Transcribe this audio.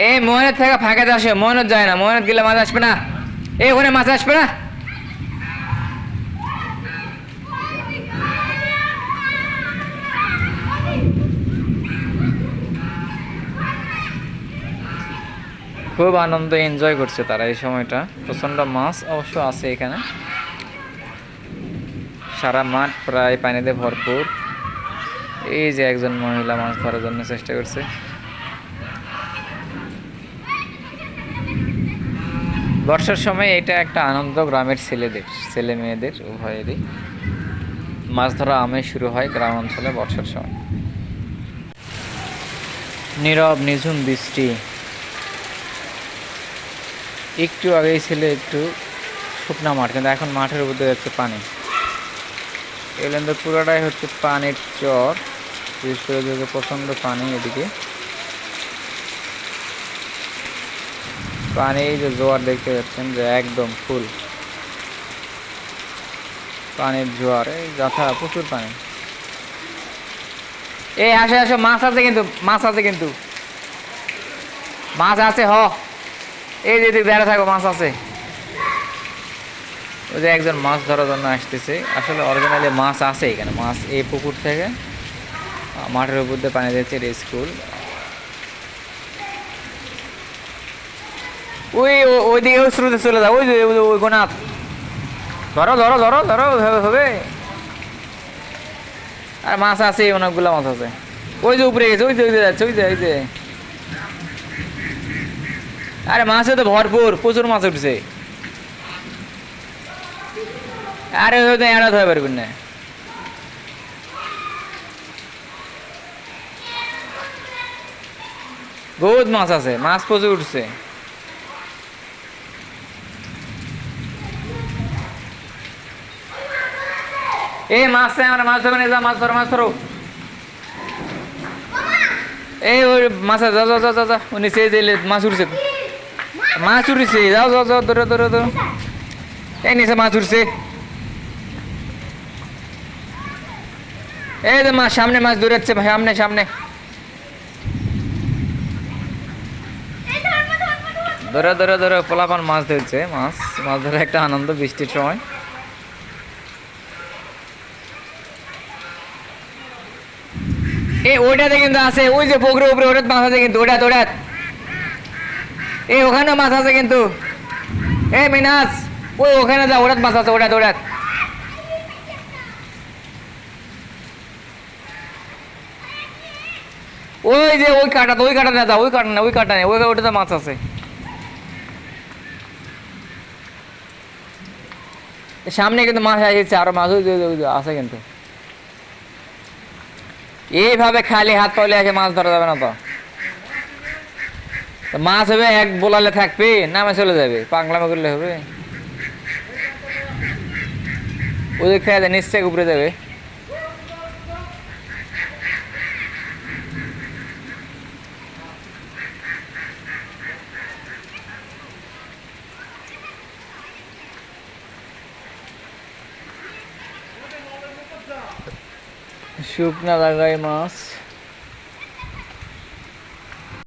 এই ময়নত থেকে ফাঁকাতে আসে, ময়নত যায় না, ময়নত গেলে মাছ আসবে না। এই ওখানে মাছ আসবে না। খুব আনন্দ এনজয় করছে তারা এই সময়টা। প্রচন্ড মাছ অবশ্য আছে এখানে, সারা মাঠ প্রায় পানিতে ভরপুর। এই যে একজন মহিলা মাছ ধরার জন্য চেষ্টা করছে। বর্ষার সময় এটা একটা আনন্দ গ্রামের ছেলে মেয়েদের উভয়েরই। মাছ ধরা আমেজ শুরু হয় গ্রাম অঞ্চলে বর্ষার সময়। নীরব নিঝুম বৃষ্টি। একটু আগেই ছিল একটু শুকনা মাঠ, কিন্তু এখন মাঠের উপর যাচ্ছে পানি। এগুলো কিন্তু পুরোটাই হচ্ছে পানির চর, বিশেষ করে যে প্রচণ্ড পানি। এদিকে পানি যে জোয়ার দেখতে পাচ্ছেন যে একদম ফুল পানির জোয়ার, এই গাথা প্রচুর পানি। এই আসে আসো, মাছ আছে কিন্তু, মাছ আছে কিন্তু, মাছ আছে। এই যে বেড়া থাকো, মাছ আছে। ওই যে একজন মাছ ধরার জন্য আসতেছে। আসলে অরিজিনালি মাছ আছে এখানে, মাছ এই পুকুর থেকে মাঠের উপর দিয়ে পানি দিচ্ছে। স্কুল ওইদিকে স্রোতে চলে যায়, ওই যে ওই গোনাথ। ধরো ধরো ধরো ধরো, হবে। আর মাছ আছে, অনেকগুলো মাছ আছে। ওই যে উপরে গেছে, ওই যে যাচ্ছে, ওই যে। আরে মাছে তো ভরপুর, প্রচুর মাছ উঠছে। আরে এড়া ধরে পারবেন না। বহুত মাছ আছে, মাছ প্রচুর উঠছে। এই মাছ আমরা মাছ ধরবেন, যা মাছ ধরো, মাছ ধরো। এই ওই মাছ যা যা যা যা, ও নিচে দিলে মাছ উঠছে, মাছ উঠছে। যাও যাও যাও, ধরো ধরো ধরো। এই নিচে মাছ উঠছে। এই যে মাছ, সামনে মাছ দৌড়াচ্ছে ভাই, সামনে সামনে। ধরো ধরো ধরো, পোলাপান মাছ ধরছে। মাছ মাছ ধরে একটা আনন্দ বৃষ্টির সময়। এই ওইটাতে কিন্তু আছে, ওই যে পুকুরের উপরে ওটাতে মাছ আছে কিন্তু, ওটাত ওটাত। এই ওখানেও মাছ আছে কিন্তু। এই মিনাস, ওই ওখানে যা, ওটাত মাছ আছে, ওটাত ওটাত। ওই যে ওই কাটা, ওই কাটা না, ওই কাটা না, ওই কাটা নেই, ওটাতে মাছ আছে। সামনে কিন্তু মাছ আসছে, আরো মাছ আছে কিন্তু। এইভাবে খালি হাত পালে এসে মাছ ধরা যাবে না তো। মাছ হবে এক বোলালে থাকবে, নামে চলে যাবে, পাগলামে করলে হবে। ওই খেয়ে যায়, নিশ্চয় উপরে যাবে। শুকনা লাগাই মাছ।